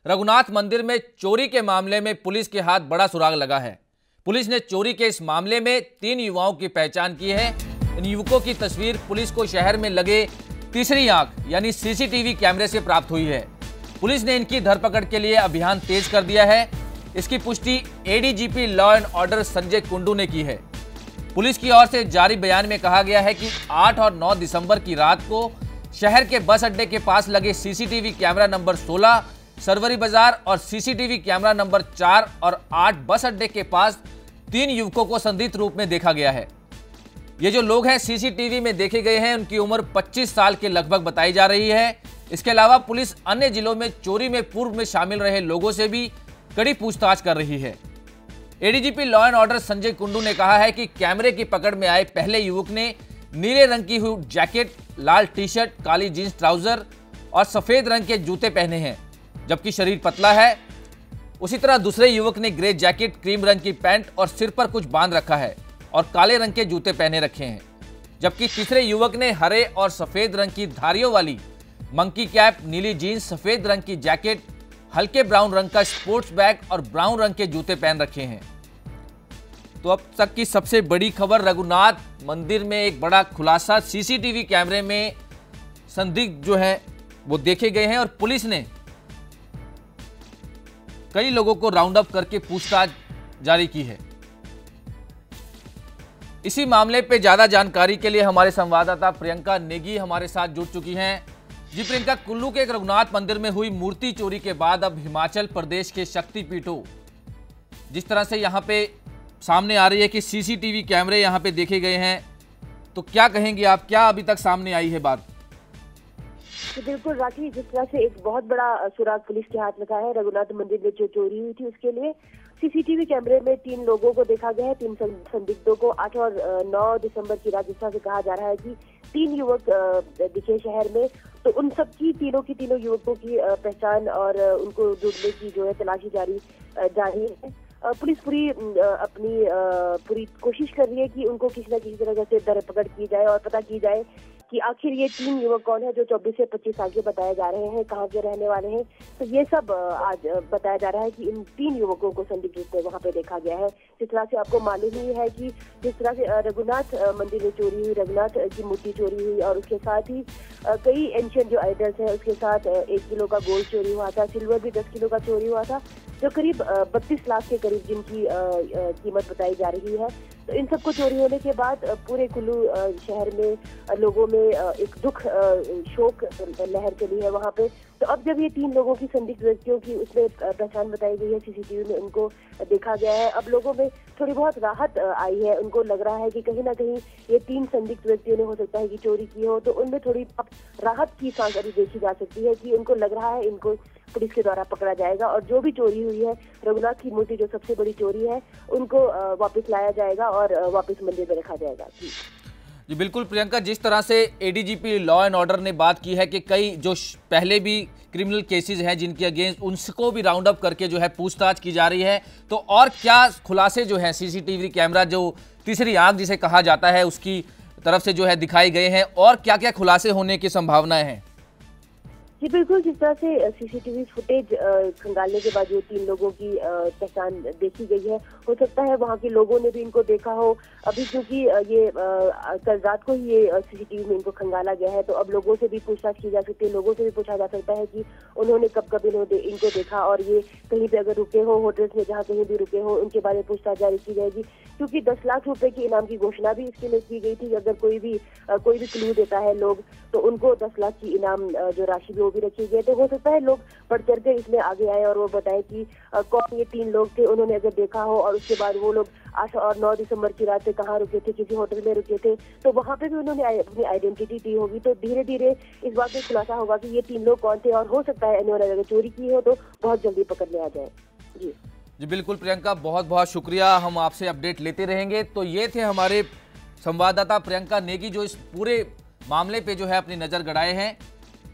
रघुनाथ मंदिर में चोरी के मामले में पुलिस के हाथ बड़ा सुराग लगा है। पुलिस ने चोरी के इस मामले में 3 युवाओं की पहचान की है। इन युवकों की तस्वीर पुलिस को शहर में लगे तीसरी आंख यानी सीसीटीवी कैमरे से प्राप्त हुई है। पुलिस ने इनकी धरपकड़ के लिए अभियान तेज कर दिया है। इसकी पुष्टि ADGP law and order Sanjay Kundu ने की है। पुलिस की ओर से जारी बयान में कहा गया है कि 8 और 9 दिसंबर की रात को शहर के बस अड्डे के पास लगे सीसीटीवी कैमरा नंबर 16 सरवरी बाजार और सीसीटीवी कैमरा नंबर 4 और 8 बस अड्डे के पास 3 युवकों को संदिग्ध रूप में देखा गया है। ये जो लोग हैं सीसीटीवी में देखे गए हैं, उनकी उम्र 25 साल के लगभग बताई जा रही है। इसके अलावा पुलिस अन्य जिलों में चोरी में पूर्व में शामिल रहे लोगों से भी कड़ी पूछताछ कर रही है। ADGP law and order Sanjay Kundu ने कहा है कि कैमरे की पकड़ में आए पहले युवक ने नीले रंग की हुई जैकेट, लाल टी शर्ट, काली जींस ट्राउजर और सफेद रंग के जूते पहने हैं, जबकि शरीर पतला है। उसी तरह दूसरे युवक ने ग्रे जैकेट, क्रीम रंग की पैंट और सिर पर कुछ बांध रखा है और काले रंग के जूते पहने रखे हैं, जबकि तीसरे युवक ने हरे और सफेद रंग की धारियों वाली मंकी कैप, नीली जीन्स, सफेद रंग की जैकेट, हल्के ब्राउन रंग का स्पोर्ट्स बैग और ब्राउन रंग के जूते पहन रखे हैं। तो अब तक की सबसे बड़ी खबर, रघुनाथ मंदिर में एक बड़ा खुलासा। सीसीटीवी कैमरे में संदिग्ध जो है वो देखे गए हैं और पुलिस ने कई लोगों को राउंड अप करके पूछताछ जारी की है। इसी मामले पे ज्यादा जानकारी के लिए हमारे संवाददाता प्रियंका नेगी हमारे साथ जुड़ चुकी हैं। जी प्रियंका, कुल्लू के एक रघुनाथ मंदिर में हुई मूर्ति चोरी के बाद अब हिमाचल प्रदेश के शक्तिपीठों जिस तरह से यहां पे सामने आ रही है कि सीसीटीवी कैमरे यहां पे देखे गए हैं, तो क्या कहेंगे आप, क्या अभी तक सामने आई है बात? तो बिल्कुल राखी, जिस तरह से एक बहुत बड़ा सुराग पुलिस के हाथ लगा है। रघुनाथ मंदिर में जो चोरी हुई थी उसके लिए सीसीटीवी कैमरे में 3 लोगों को देखा गया है, 3 संदिग्धों को। 8 और 9 दिसंबर की रात जिस तरह से कहा जा रहा है कि 3 युवक दिखे शहर में, तो उन सब की तीनों युवकों की पहचान और उनको ढूंढने की जो है तलाशी जारी है। पुलिस पूरी कोशिश कर रही है कि उनको किसी न किसी तरह से धरपकड़ की जाए और पता की जाए कि आखिर ये 3 युवक कौन है जो 24 से 25 साल के बताए जा रहे हैं, कहाँ के रहने वाले हैं। तो ये सब आज बताया जा रहा है कि इन 3 युवकों को संदिग्ध रूप में वहाँ पे देखा गया है। जिस तरह से आपको मालूम ही है कि जिस तरह से रघुनाथ मंदिर में चोरी हुई, रघुनाथ की मूर्ति चोरी हुई और उसके साथ ही कई एंशियंट जो आइडल्स है, उसके साथ 1 किलो का गोल्ड चोरी हुआ था, सिल्वर भी 10 किलो का चोरी हुआ था, जो करीब 32 लाख के करीब जिनकी कीमत बताई जा रही है। तो इन सबको चोरी होने के बाद पूरे कुल्लू शहर में लोगों में एक दुख, शोक लहर चली है वहाँ पे। तो अब जब ये 3 लोगों की संदिग्ध व्यक्तियों की उसमें पहचान बताई गई है, सीसीटीवी में उनको देखा गया है, अब लोगों में थोड़ी बहुत राहत आई है। उनको लग रहा है कि कहीं ना कहीं ये 3 संदिग्ध व्यक्तियों ने हो सकता है कि चोरी की हो, तो उनमें थोड़ी राहत की सांस अभी देखी जा सकती है कि उनको लग रहा है इनको पुलिस के द्वारा पकड़ा जाएगा और जो भी चोरी हुई है, रघुनाथ की मूर्ति जो सबसे बड़ी चोरी है, उनको वापस लाया जाएगा और वापस मंदिर में रखा जाएगा। जी बिल्कुल प्रियंका, जिस तरह से एडीजीपी लॉ एंड ऑर्डर ने बात की है कि कई जो पहले भी क्रिमिनल केसेस हैं जिनके अगेंस्ट, उनको भी राउंड अप करके जो है पूछताछ की जा रही है, तो और क्या खुलासे जो हैं सीसीटीवी कैमरा जो तीसरी आंख जिसे कहा जाता है उसकी तरफ से जो है दिखाए गए हैं, और क्या क्या खुलासे होने की संभावनाएं हैं? जी बिल्कुल, जिस तरह से सीसीटीवी फुटेज खंगालने के बाद जो 3 लोगों की पहचान देखी गई है, हो सकता है वहाँ के लोगों ने भी इनको देखा हो। अभी क्योंकि ये कल रात को ही ये सीसीटीवी में इनको खंगाला गया है, तो अब लोगों से भी पूछताछ की जा सकती है। लोगों से भी पूछा जा सकता है कि उन्होंने कब इनको देखा और ये कहीं पे अगर रुके हो, होटल्स में जहाँ कहीं भी रुके हो, उनके बारे में पूछताछ जारी की जाएगी। क्योंकि 10 लाख रुपए की इनाम की घोषणा भी इसके लिए की गई थी। अगर कोई भी क्लू देता है लोग, तो उनको 10 लाख की इनाम जो राशि भी रखी गई। तो हो सकता है लोग बढ़ चढ़ के इसमें आगे आए और वो बताएं कि कौन ये 3 लोग थे, उन्होंने अगर देखा हो और उसके बाद वो लोग 8 और 9 दिसंबर की रात पे कहाँ रुके थे, किसी होटल में रुके थे, तो वहाँ पे भी उन्होंने अपनी आइडेंटिटी दी होगी। तो धीरे धीरे इस बात में खुलासा होगा कि ये 3 लोग कौन थे और हो सकता है इन्होंने अगर चोरी की हो तो बहुत जल्दी पकड़ में आ जाए। जी बिल्कुल प्रियंका, बहुत बहुत शुक्रिया, हम आपसे अपडेट लेते रहेंगे। तो ये थे हमारे संवाददाता प्रियंका नेगी जो इस पूरे मामले पे जो है अपनी नज़र गड़ाए हैं।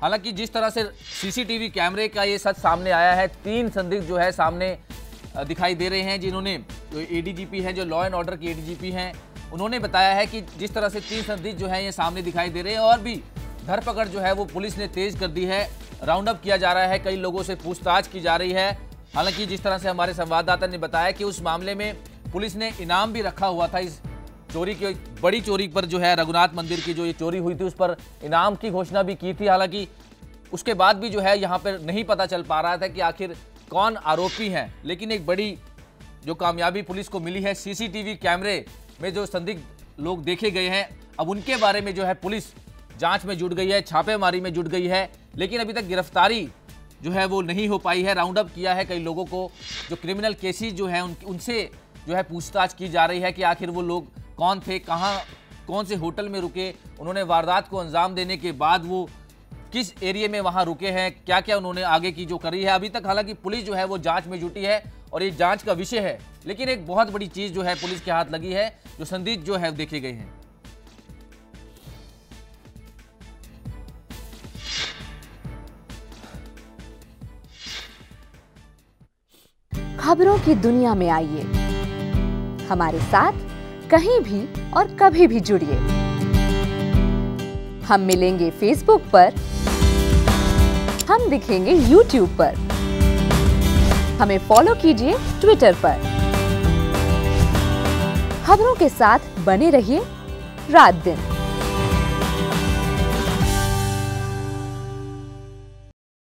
हालांकि जिस तरह से सीसीटीवी कैमरे का ये सच सामने आया है, 3 संदिग्ध जो है सामने दिखाई दे रहे हैं, जिन्होंने जो एडीजीपी है, जो लॉ एंड ऑर्डर के एडीजीपी हैं, उन्होंने बताया है कि जिस तरह से 3 संदिग्ध जो है ये सामने दिखाई दे रहे हैं और भी धरपकड़ जो है वो पुलिस ने तेज कर दी है। राउंड अप किया जा रहा है, कई लोगों से पूछताछ की जा रही है। हालांकि जिस तरह से हमारे संवाददाता ने बताया कि उस मामले में पुलिस ने इनाम भी रखा हुआ था। इस चोरी की, बड़ी चोरी पर जो है, रघुनाथ मंदिर की जो ये चोरी हुई थी उस पर इनाम की घोषणा भी की थी। हालांकि उसके बाद भी जो है यहाँ पर नहीं पता चल पा रहा था कि आखिर कौन आरोपी हैं। लेकिन एक बड़ी जो कामयाबी पुलिस को मिली है, सीसीटीवी कैमरे में जो संदिग्ध लोग देखे गए हैं, अब उनके बारे में जो है पुलिस जांच में जुट गई है, छापेमारी में जुट गई है। लेकिन अभी तक गिरफ्तारी जो है वो नहीं हो पाई है। राउंड अप किया है कई लोगों को, जो क्रिमिनल केसेस जो है उनसे जो है पूछताछ की जा रही है कि आखिर वो लोग कौन थे, कहाँ, कौन से होटल में रुके, उन्होंने वारदात को अंजाम देने के बाद वो किस एरिया में वहाँ रुके हैं, क्या क्या उन्होंने आगे की जो करी है। अभी तक हालांकि पुलिस जो है वो जांच में जुटी है और ये जांच का विषय है। लेकिन एक बहुत बड़ी चीज जो है पुलिस के हाथ लगी है, जो संदिग्ध जो है देखे गए हैं। खबरों की दुनिया में आइए, हमारे साथ कहीं भी और कभी भी जुड़िए। हम मिलेंगे फेसबुक पर, हम दिखेंगे यूट्यूब पर, हमें फॉलो कीजिए ट्विटर पर। खबरों के साथ बने रहिए रात दिन।